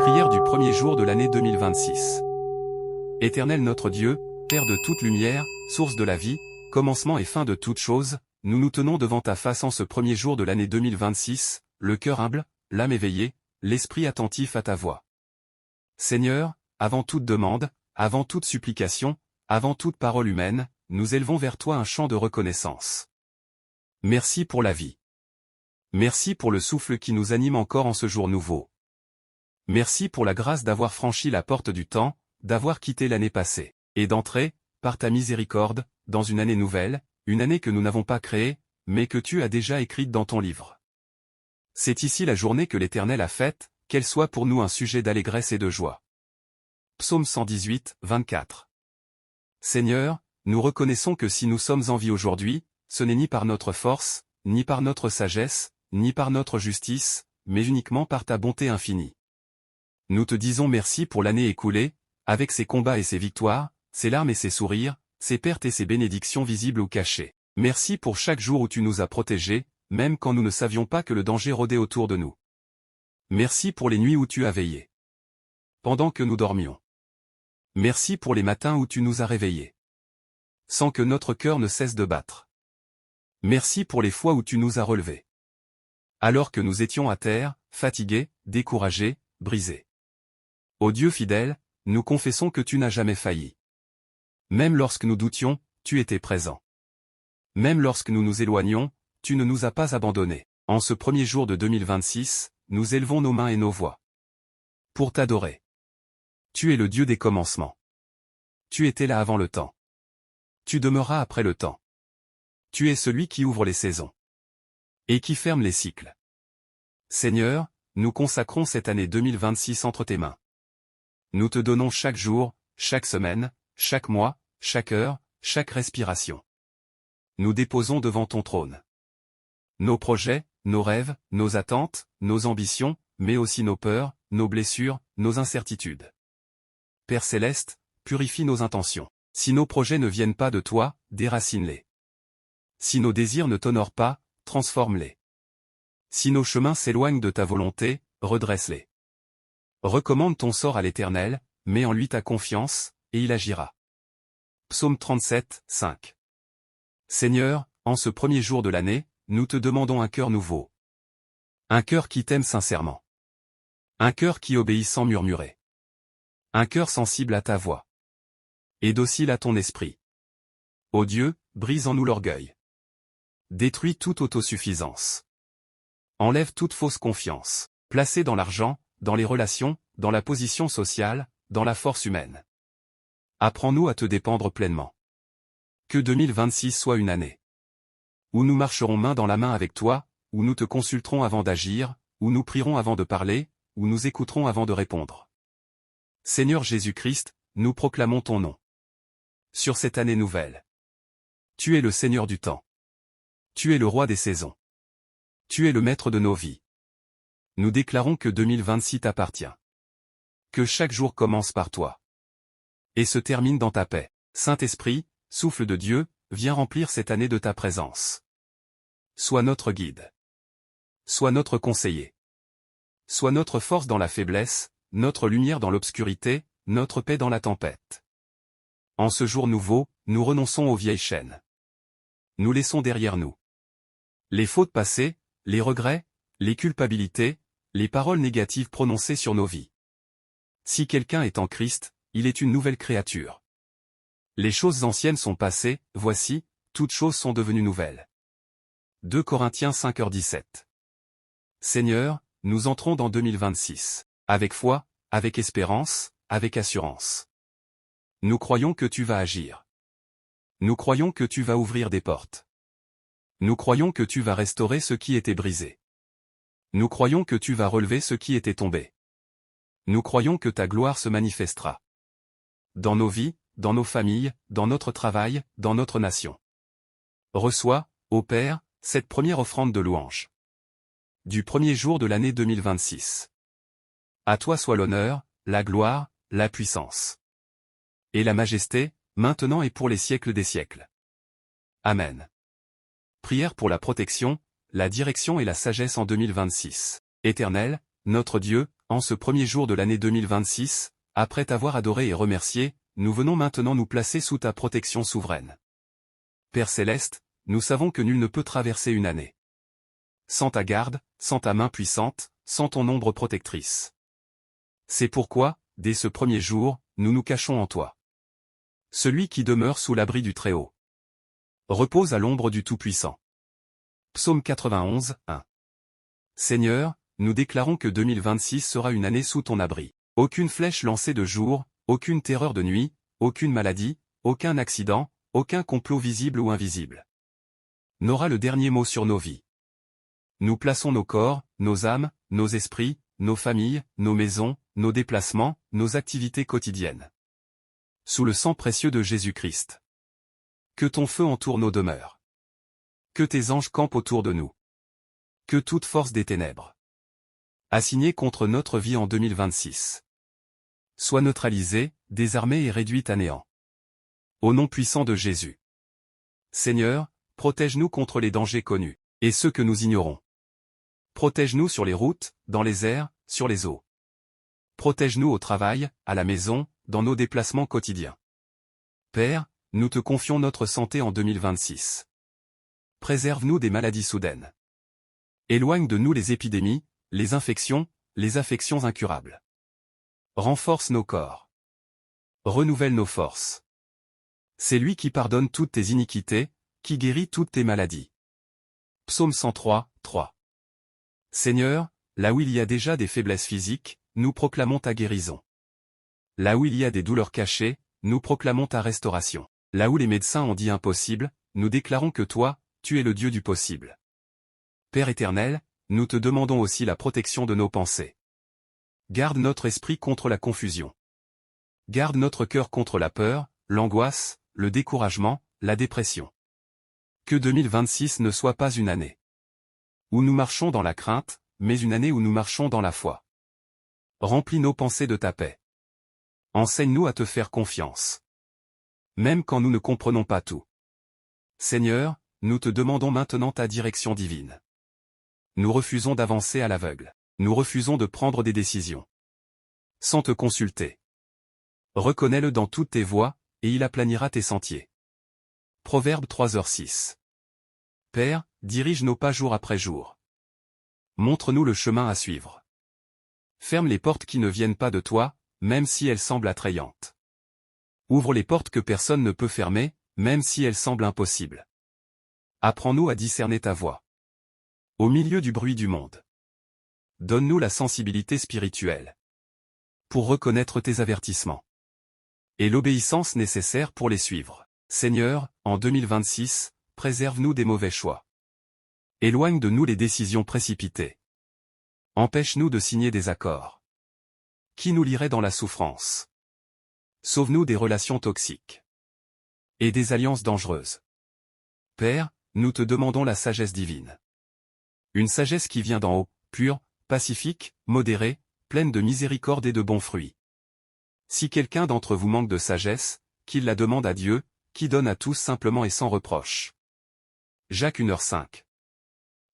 Prière du premier jour de l'année 2026. Éternel notre Dieu, Père de toute lumière, source de la vie, commencement et fin de toutes choses, nous nous tenons devant ta face en ce premier jour de l'année 2026, le cœur humble, l'âme éveillée, l'esprit attentif à ta voix. Seigneur, avant toute demande, avant toute supplication, avant toute parole humaine, nous élevons vers toi un chant de reconnaissance. Merci pour la vie. Merci pour le souffle qui nous anime encore en ce jour nouveau. Merci pour la grâce d'avoir franchi la porte du temps, d'avoir quitté l'année passée, et d'entrer, par ta miséricorde, dans une année nouvelle, une année que nous n'avons pas créée, mais que tu as déjà écrite dans ton livre. C'est ici la journée que l'Éternel a faite, qu'elle soit pour nous un sujet d'allégresse et de joie. Psaume 118, 24. Seigneur, nous reconnaissons que si nous sommes en vie aujourd'hui, ce n'est ni par notre force, ni par notre sagesse, ni par notre justice, mais uniquement par ta bonté infinie. Nous te disons merci pour l'année écoulée, avec ses combats et ses victoires, ses larmes et ses sourires, ses pertes et ses bénédictions visibles ou cachées. Merci pour chaque jour où tu nous as protégés, même quand nous ne savions pas que le danger rôdait autour de nous. Merci pour les nuits où tu as veillé, pendant que nous dormions. Merci pour les matins où tu nous as réveillés, sans que notre cœur ne cesse de battre. Merci pour les fois où tu nous as relevés, alors que nous étions à terre, fatigués, découragés, brisés. Ô Dieu fidèle, nous confessons que tu n'as jamais failli. Même lorsque nous doutions, tu étais présent. Même lorsque nous nous éloignions, tu ne nous as pas abandonnés. En ce premier jour de 2026, nous élevons nos mains et nos voix pour t'adorer. Tu es le Dieu des commencements. Tu étais là avant le temps. Tu demeuras après le temps. Tu es celui qui ouvre les saisons et qui ferme les cycles. Seigneur, nous consacrons cette année 2026 entre tes mains. Nous te donnons chaque jour, chaque semaine, chaque mois, chaque heure, chaque respiration. Nous déposons devant ton trône nos projets, nos rêves, nos attentes, nos ambitions, mais aussi nos peurs, nos blessures, nos incertitudes. Père céleste, purifie nos intentions. Si nos projets ne viennent pas de toi, déracine-les. Si nos désirs ne t'honorent pas, transforme-les. Si nos chemins s'éloignent de ta volonté, redresse-les. Recommande ton sort à l'Éternel, mets en lui ta confiance, et il agira. Psaume 37, 5. Seigneur, en ce premier jour de l'année, nous te demandons un cœur nouveau. Un cœur qui t'aime sincèrement. Un cœur qui obéit sans murmurer. Un cœur sensible à ta voix. Et docile à ton esprit. Ô Dieu, brise en nous l'orgueil. Détruis toute autosuffisance. Enlève toute fausse confiance, placée dans l'argent, dans les relations, dans la position sociale, dans la force humaine. Apprends-nous à te dépendre pleinement. Que 2026 soit une année où nous marcherons main dans la main avec toi, où nous te consulterons avant d'agir, où nous prierons avant de parler, où nous écouterons avant de répondre. Seigneur Jésus-Christ, nous proclamons ton nom sur cette année nouvelle. Tu es le Seigneur du temps. Tu es le roi des saisons. Tu es le maître de nos vies. Nous déclarons que 2026 t'appartient. Que chaque jour commence par toi et se termine dans ta paix. Saint-Esprit, souffle de Dieu, viens remplir cette année de ta présence. Sois notre guide. Sois notre conseiller. Sois notre force dans la faiblesse, notre lumière dans l'obscurité, notre paix dans la tempête. En ce jour nouveau, nous renonçons aux vieilles chaînes. Nous laissons derrière nous les fautes passées, les regrets, les culpabilités, les paroles négatives prononcées sur nos vies. Si quelqu'un est en Christ, il est une nouvelle créature. Les choses anciennes sont passées, voici, toutes choses sont devenues nouvelles. 2 Corinthiens 5h17. Seigneur, nous entrons dans 2026. Avec foi, avec espérance, avec assurance. Nous croyons que tu vas agir. Nous croyons que tu vas ouvrir des portes. Nous croyons que tu vas restaurer ce qui était brisé. Nous croyons que tu vas relever ce qui était tombé. Nous croyons que ta gloire se manifestera dans nos vies, dans nos familles, dans notre travail, dans notre nation. Reçois, ô Père, cette première offrande de louange du premier jour de l'année 2026. À toi soit l'honneur, la gloire, la puissance et la majesté, maintenant et pour les siècles des siècles. Amen. Prière pour la protection, la direction et la sagesse en 2026. Éternel, notre Dieu, en ce premier jour de l'année 2026, après t'avoir adoré et remercié, nous venons maintenant nous placer sous ta protection souveraine. Père céleste, nous savons que nul ne peut traverser une année sans ta garde, sans ta main puissante, sans ton ombre protectrice. C'est pourquoi, dès ce premier jour, nous nous cachons en toi. Celui qui demeure sous l'abri du Très-Haut repose à l'ombre du Tout-Puissant. Psaume 91, 1. Seigneur, nous déclarons que 2026 sera une année sous ton abri. Aucune flèche lancée de jour, aucune terreur de nuit, aucune maladie, aucun accident, aucun complot visible ou invisible n'aura le dernier mot sur nos vies. Nous plaçons nos corps, nos âmes, nos esprits, nos familles, nos maisons, nos déplacements, nos activités quotidiennes sous le sang précieux de Jésus-Christ. Que ton feu entoure nos demeures. Que tes anges campent autour de nous. Que toute force des ténèbres assignée contre notre vie en 2026 soit neutralisée, désarmée et réduite à néant. Au nom puissant de Jésus. Seigneur, protège-nous contre les dangers connus et ceux que nous ignorons. Protège-nous sur les routes, dans les airs, sur les eaux. Protège-nous au travail, à la maison, dans nos déplacements quotidiens. Père, nous te confions notre santé en 2026. Préserve-nous des maladies soudaines. Éloigne de nous les épidémies, les infections, les affections incurables. Renforce nos corps. Renouvelle nos forces. C'est lui qui pardonne toutes tes iniquités, qui guérit toutes tes maladies. Psaume 103, 3. Seigneur, là où il y a déjà des faiblesses physiques, nous proclamons ta guérison. Là où il y a des douleurs cachées, nous proclamons ta restauration. Là où les médecins ont dit impossible, nous déclarons que toi, tu es le Dieu du possible. Père éternel, nous te demandons aussi la protection de nos pensées. Garde notre esprit contre la confusion. Garde notre cœur contre la peur, l'angoisse, le découragement, la dépression. Que 2026 ne soit pas une année où nous marchons dans la crainte, mais une année où nous marchons dans la foi. Remplis nos pensées de ta paix. Enseigne-nous à te faire confiance. Même quand nous ne comprenons pas tout. Seigneur, nous te demandons maintenant ta direction divine. Nous refusons d'avancer à l'aveugle. Nous refusons de prendre des décisions sans te consulter. Reconnais-le dans toutes tes voies, et il aplanira tes sentiers. Proverbe 3h6. Père, dirige nos pas jour après jour. Montre-nous le chemin à suivre. Ferme les portes qui ne viennent pas de toi, même si elles semblent attrayantes. Ouvre les portes que personne ne peut fermer, même si elles semblent impossibles. Apprends-nous à discerner ta voix. Au milieu du bruit du monde. Donne-nous la sensibilité spirituelle pour reconnaître tes avertissements et l'obéissance nécessaire pour les suivre. Seigneur, en 2026, préserve-nous des mauvais choix. Éloigne de nous les décisions précipitées. Empêche-nous de signer des accords qui nous lieraient dans la souffrance. Sauve-nous des relations toxiques et des alliances dangereuses. Père, nous te demandons la sagesse divine. Une sagesse qui vient d'en haut, pure, pacifique, modérée, pleine de miséricorde et de bons fruits. Si quelqu'un d'entre vous manque de sagesse, qu'il la demande à Dieu, qui donne à tous simplement et sans reproche. Jacques 1h5.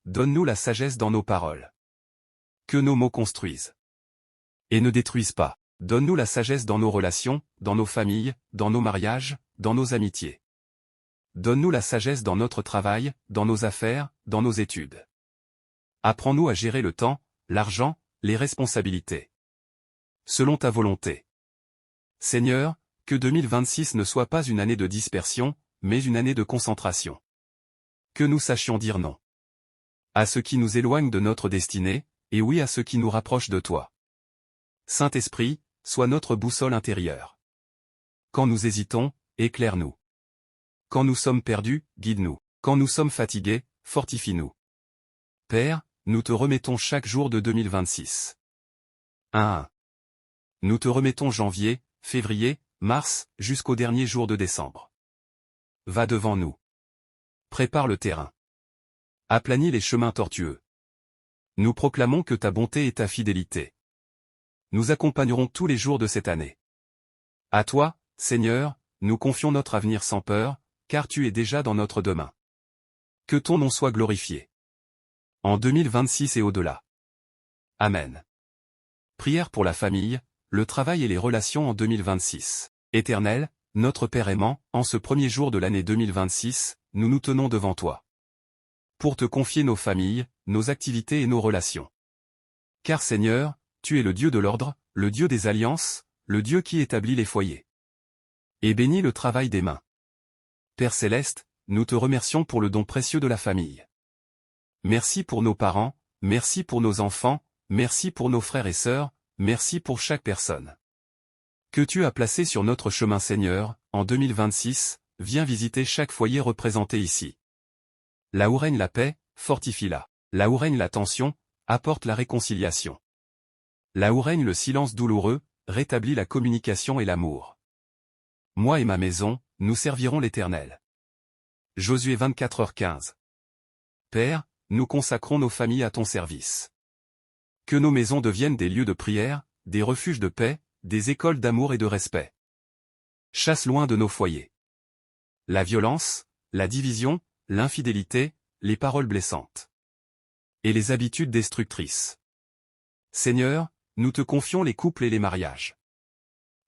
Donne-nous la sagesse dans nos paroles. Que nos mots construisent et ne détruisent pas. Donne-nous la sagesse dans nos relations, dans nos familles, dans nos mariages, dans nos amitiés. Donne-nous la sagesse dans notre travail, dans nos affaires, dans nos études. Apprends-nous à gérer le temps, l'argent, les responsabilités. Selon ta volonté. Seigneur, que 2026 ne soit pas une année de dispersion, mais une année de concentration. Que nous sachions dire non à ce qui nous éloigne de notre destinée, et oui à ce qui nous rapproche de toi. Saint-Esprit, sois notre boussole intérieure. Quand nous hésitons, éclaire-nous. Quand nous sommes perdus, guide-nous. Quand nous sommes fatigués, fortifie-nous. Père, nous te remettons chaque jour de 2026. 1. Nous te remettons janvier, février, mars, jusqu'au dernier jour de décembre. Va devant nous. Prépare le terrain. Aplanis les chemins tortueux. Nous proclamons que ta bonté et ta fidélité nous accompagneront tous les jours de cette année. À toi, Seigneur, nous confions notre avenir sans peur, car tu es déjà dans notre demain. Que ton nom soit glorifié. En 2026 et au-delà. Amen. Prière pour la famille, le travail et les relations en 2026. Éternel, notre Père aimant, en ce premier jour de l'année 2026, nous nous tenons devant toi. Pour te confier nos familles, nos activités et nos relations. Car Seigneur, tu es le Dieu de l'ordre, le Dieu des alliances, le Dieu qui établit les foyers. Et bénis le travail des mains. Père Céleste, nous te remercions pour le don précieux de la famille. Merci pour nos parents, merci pour nos enfants, merci pour nos frères et sœurs, merci pour chaque personne que tu as placé sur notre chemin Seigneur, en 2026, viens visiter chaque foyer représenté ici. Là où règne la paix, fortifie-la. Là où règne la tension, apporte la réconciliation. Là où règne le silence douloureux, rétablit la communication et l'amour. Moi et ma maison, nous servirons l'Éternel. Josué 24h15. Père, nous consacrons nos familles à ton service. Que nos maisons deviennent des lieux de prière, des refuges de paix, des écoles d'amour et de respect. Chasse loin de nos foyers la violence, la division, l'infidélité, les paroles blessantes et les habitudes destructrices. Seigneur, nous te confions les couples et les mariages.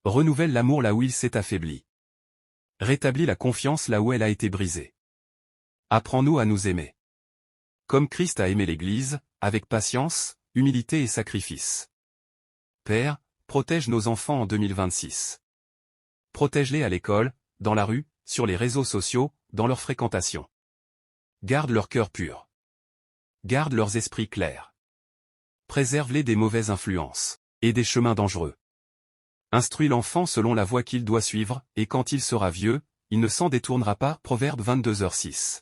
Renouvelle l'amour là où il s'est affaibli. Rétablis la confiance là où elle a été brisée. Apprends-nous à nous aimer. Comme Christ a aimé l'Église, avec patience, humilité et sacrifice. Père, protège nos enfants en 2026. Protège-les à l'école, dans la rue, sur les réseaux sociaux, dans leur fréquentation. Garde leur cœur pur. Garde leurs esprits clairs. Préserve-les des mauvaises influences et des chemins dangereux. Instruis l'enfant selon la voie qu'il doit suivre, et quand il sera vieux, il ne s'en détournera pas. Proverbe 22h6.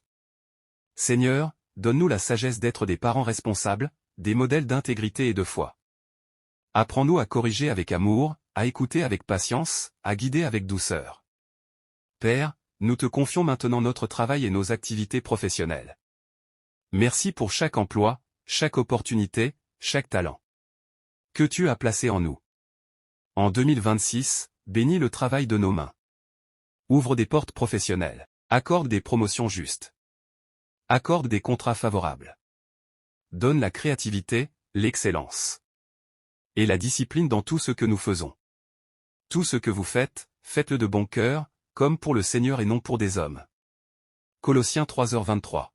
Seigneur, donne-nous la sagesse d'être des parents responsables, des modèles d'intégrité et de foi. Apprends-nous à corriger avec amour, à écouter avec patience, à guider avec douceur. Père, nous te confions maintenant notre travail et nos activités professionnelles. Merci pour chaque emploi, chaque opportunité, chaque talent que tu as placé en nous. En 2026, bénis le travail de nos mains. Ouvre des portes professionnelles. Accorde des promotions justes. Accorde des contrats favorables. Donne la créativité, l'excellence et la discipline dans tout ce que nous faisons. Tout ce que vous faites, faites-le de bon cœur, comme pour le Seigneur et non pour des hommes. Colossiens 3h23.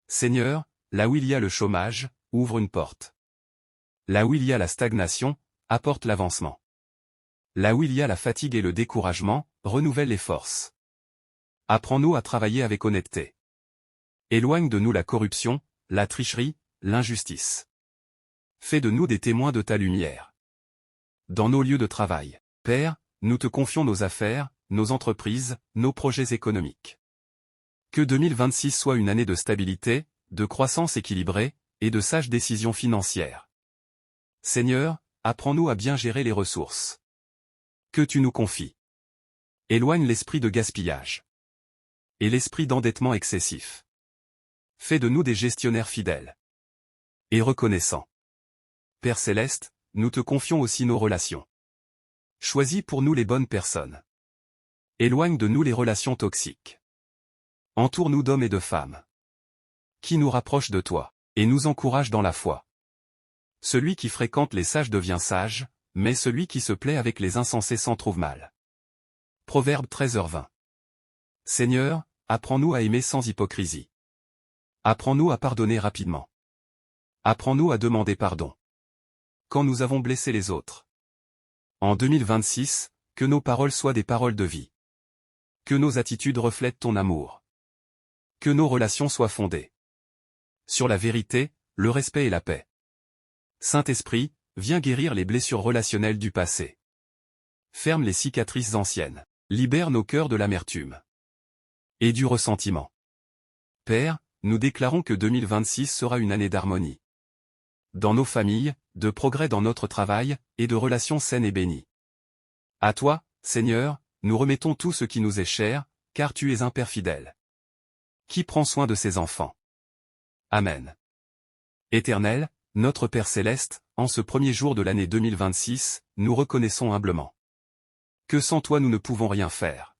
Seigneur, là où il y a le chômage, ouvre une porte. Là où il y a la stagnation, apporte l'avancement. Là où il y a la fatigue et le découragement, renouvelle les forces. Apprends-nous à travailler avec honnêteté. Éloigne de nous la corruption, la tricherie, l'injustice. Fais de nous des témoins de ta lumière. Dans nos lieux de travail, Père, nous te confions nos affaires, nos entreprises, nos projets économiques. Que 2026 soit une année de stabilité, de croissance équilibrée, et de sages décisions financières. Seigneur, apprends-nous à bien gérer les ressources que tu nous confies. Éloigne l'esprit de gaspillage et l'esprit d'endettement excessif. Fais de nous des gestionnaires fidèles et reconnaissants. Père Céleste, nous te confions aussi nos relations. Choisis pour nous les bonnes personnes. Éloigne de nous les relations toxiques. Entoure-nous d'hommes et de femmes qui nous rapprochent de toi et nous encouragent dans la foi. Celui qui fréquente les sages devient sage, mais celui qui se plaît avec les insensés s'en trouve mal. Proverbe 13h20. Seigneur, apprends-nous à aimer sans hypocrisie. Apprends-nous à pardonner rapidement. Apprends-nous à demander pardon quand nous avons blessé les autres. En 2026, que nos paroles soient des paroles de vie. Que nos attitudes reflètent ton amour. Que nos relations soient fondées sur la vérité, le respect et la paix. Saint-Esprit, viens guérir les blessures relationnelles du passé. Ferme les cicatrices anciennes. Libère nos cœurs de l'amertume et du ressentiment. Père, nous déclarons que 2026 sera une année d'harmonie dans nos familles, de progrès dans notre travail, et de relations saines et bénies. À toi, Seigneur, nous remettons tout ce qui nous est cher, car tu es un Père fidèle qui prend soin de ses enfants. Amen. Éternel, notre Père Céleste, en ce premier jour de l'année 2026, nous reconnaissons humblement que sans toi nous ne pouvons rien faire.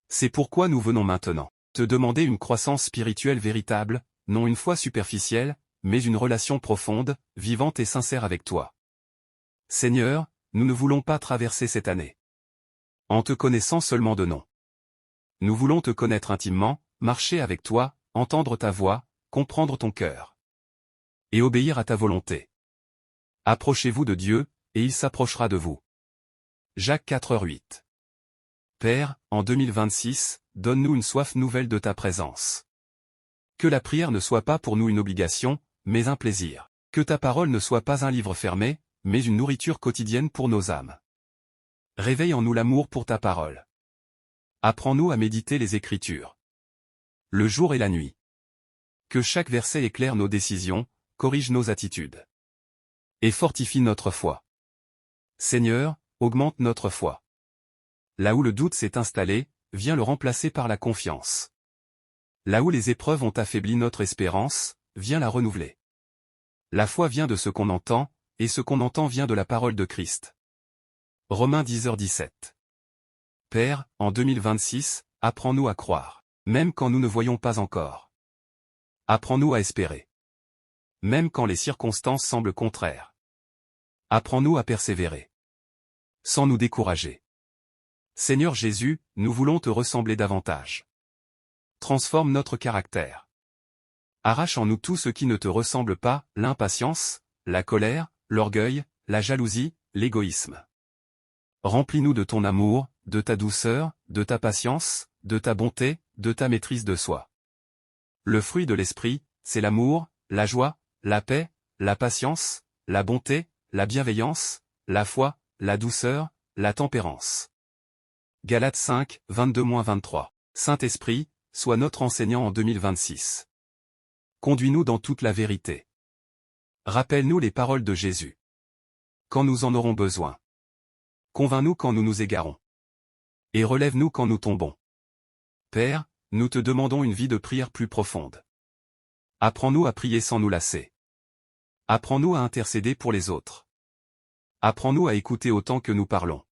C'est pourquoi nous venons maintenant te demander une croissance spirituelle véritable, non une foi superficielle, mais une relation profonde, vivante et sincère avec toi. Seigneur, nous ne voulons pas traverser cette année en te connaissant seulement de nom. Nous voulons te connaître intimement, marcher avec toi, entendre ta voix, comprendre ton cœur et obéir à ta volonté. Approchez-vous de Dieu, et il s'approchera de vous. Jacques 4h08. Père, en 2026, donne-nous une soif nouvelle de ta présence. Que la prière ne soit pas pour nous une obligation, mais un plaisir. Que ta parole ne soit pas un livre fermé, mais une nourriture quotidienne pour nos âmes. Réveille en nous l'amour pour ta parole. Apprends-nous à méditer les Écritures. Le jour et la nuit. Que chaque verset éclaire nos décisions, corrige nos attitudes. Et fortifie notre foi. Seigneur, augmente notre foi. Là où le doute s'est installé, viens le remplacer par la confiance. Là où les épreuves ont affaibli notre espérance, viens la renouveler. La foi vient de ce qu'on entend, et ce qu'on entend vient de la parole de Christ. Romains 10h17. Père, en 2026, apprends-nous à croire, même quand nous ne voyons pas encore. Apprends-nous à espérer. Même quand les circonstances semblent contraires. Apprends-nous à persévérer. Sans nous décourager. Seigneur Jésus, nous voulons te ressembler davantage. Transforme notre caractère. Arrache en nous tout ce qui ne te ressemble pas, l'impatience, la colère, l'orgueil, la jalousie, l'égoïsme. Remplis-nous de ton amour, de ta douceur, de ta patience, de ta bonté, de ta maîtrise de soi. Le fruit de l'esprit, c'est l'amour, la joie, la paix, la patience, la bonté, la bienveillance, la foi, la douceur, la tempérance. Galates 5, 22-23. Saint-Esprit, sois notre enseignant en 2026. Conduis-nous dans toute la vérité. Rappelle-nous les paroles de Jésus. Quand nous en aurons besoin. Convainc-nous quand nous nous égarons. Et relève-nous quand nous tombons. Père, nous te demandons une vie de prière plus profonde. Apprends-nous à prier sans nous lasser. Apprends-nous à intercéder pour les autres. Apprends-nous à écouter autant que nous parlons.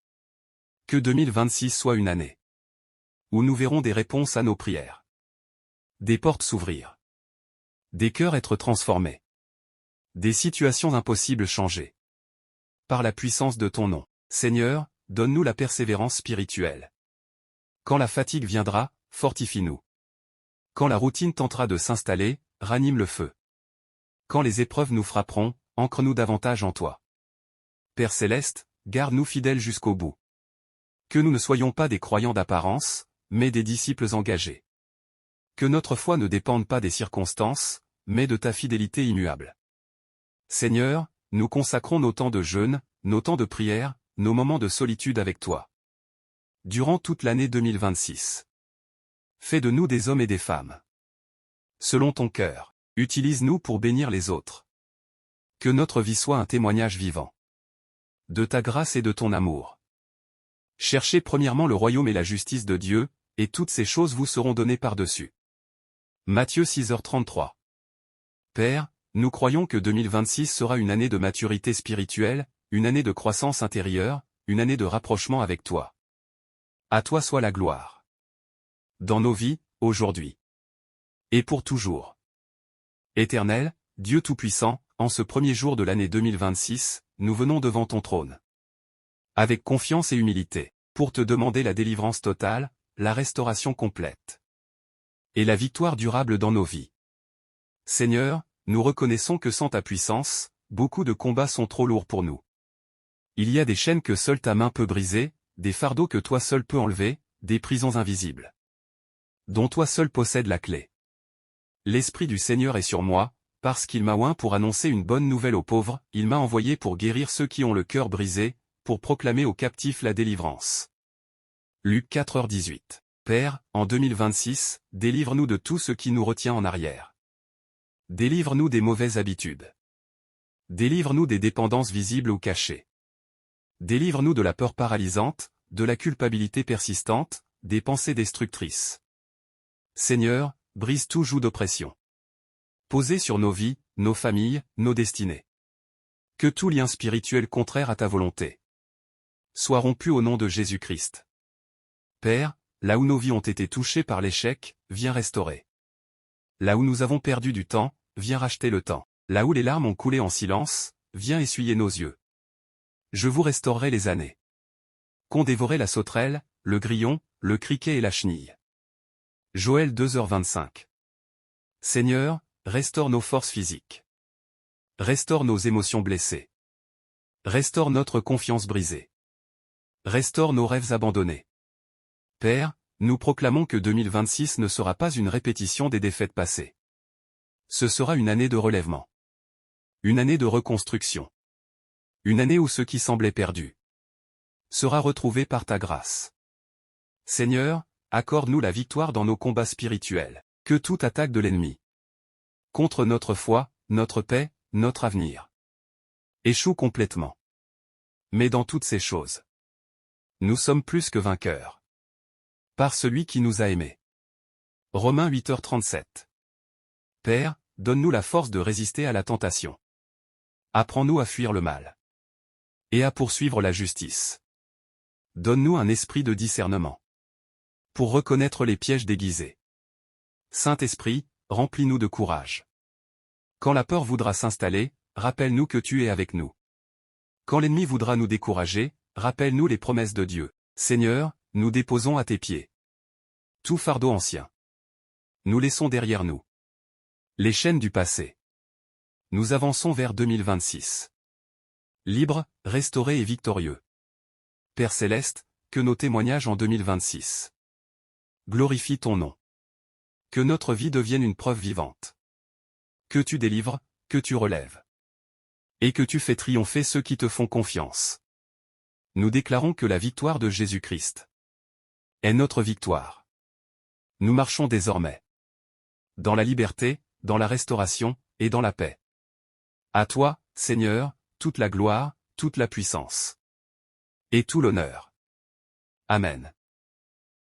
Que 2026 soit une année où nous verrons des réponses à nos prières. Des portes s'ouvrir. Des cœurs être transformés. Des situations impossibles changer. Par la puissance de ton nom, Seigneur, donne-nous la persévérance spirituelle. Quand la fatigue viendra, fortifie-nous. Quand la routine tentera de s'installer, ranime le feu. Quand les épreuves nous frapperont, ancre-nous davantage en toi. Père céleste, garde-nous fidèles jusqu'au bout. Que nous ne soyons pas des croyants d'apparence, mais des disciples engagés. Que notre foi ne dépende pas des circonstances, mais de ta fidélité immuable. Seigneur, nous consacrons nos temps de jeûne, nos temps de prière, nos moments de solitude avec toi. Durant toute l'année 2026. Fais de nous des hommes et des femmes. Selon ton cœur, utilise-nous pour bénir les autres. Que notre vie soit un témoignage vivant. De ta grâce et de ton amour. Cherchez premièrement le royaume et la justice de Dieu, et toutes ces choses vous seront données par-dessus. Matthieu 6h33. Père, nous croyons que 2026 sera une année de maturité spirituelle, une année de croissance intérieure, une année de rapprochement avec toi. À toi soit la gloire. Dans nos vies, aujourd'hui. Et pour toujours. Éternel, Dieu Tout-Puissant, en ce premier jour de l'année 2026, nous venons devant ton trône. Avec confiance et humilité, pour te demander la délivrance totale, la restauration complète. Et la victoire durable dans nos vies. Seigneur, nous reconnaissons que sans ta puissance, beaucoup de combats sont trop lourds pour nous. Il y a des chaînes que seule ta main peut briser, des fardeaux que toi seul peux enlever, des prisons invisibles. Dont toi seul possèdes la clé. L'Esprit du Seigneur est sur moi, parce qu'il m'a oint pour annoncer une bonne nouvelle aux pauvres, il m'a envoyé pour guérir ceux qui ont le cœur brisé, pour proclamer aux captifs la délivrance. Luc 4h18. Père, en 2026, délivre-nous de tout ce qui nous retient en arrière. Délivre-nous des mauvaises habitudes. Délivre-nous des dépendances visibles ou cachées. Délivre-nous de la peur paralysante, de la culpabilité persistante, des pensées destructrices. Seigneur, brise tout joug d'oppression. Posé sur nos vies, nos familles, nos destinées. Que tout lien spirituel contraire à ta volonté soit rompu au nom de Jésus-Christ. Père, là où nos vies ont été touchées par l'échec, viens restaurer. Là où nous avons perdu du temps, viens racheter le temps. Là où les larmes ont coulé en silence, viens essuyer nos yeux. Je vous restaurerai les années qu'ont dévoré la sauterelle, le grillon, le criquet et la chenille. Joël 2h25. Seigneur, restaure nos forces physiques. Restaure nos émotions blessées. Restaure notre confiance brisée. Restaure nos rêves abandonnés. Père, nous proclamons que 2026 ne sera pas une répétition des défaites passées. Ce sera une année de relèvement. Une année de reconstruction. Une année où ce qui semblait perdu sera retrouvé par ta grâce. Seigneur, accorde-nous la victoire dans nos combats spirituels. Que toute attaque de l'ennemi contre notre foi, notre paix, notre avenir échoue complètement. Mais dans toutes ces choses, nous sommes plus que vainqueurs. Par celui qui nous a aimés. Romains 8h37. Père, donne-nous la force de résister à la tentation. Apprends-nous à fuir le mal. Et à poursuivre la justice. Donne-nous un esprit de discernement. Pour reconnaître les pièges déguisés. Saint-Esprit, remplis-nous de courage. Quand la peur voudra s'installer, rappelle-nous que tu es avec nous. Quand l'ennemi voudra nous décourager, rappelle-nous les promesses de Dieu. Seigneur, nous déposons à tes pieds tout fardeau ancien. Nous laissons derrière nous les chaînes du passé. Nous avançons vers 2026. Libres, restaurés et victorieux. Père Céleste, que nos témoignages en 2026 glorifient ton nom. Que notre vie devienne une preuve vivante. Que tu délivres, que tu relèves. Et que tu fais triompher ceux qui te font confiance. Nous déclarons que la victoire de Jésus-Christ est notre victoire. Nous marchons désormais dans la liberté, dans la restauration, et dans la paix. À toi, Seigneur, toute la gloire, toute la puissance et tout l'honneur. Amen.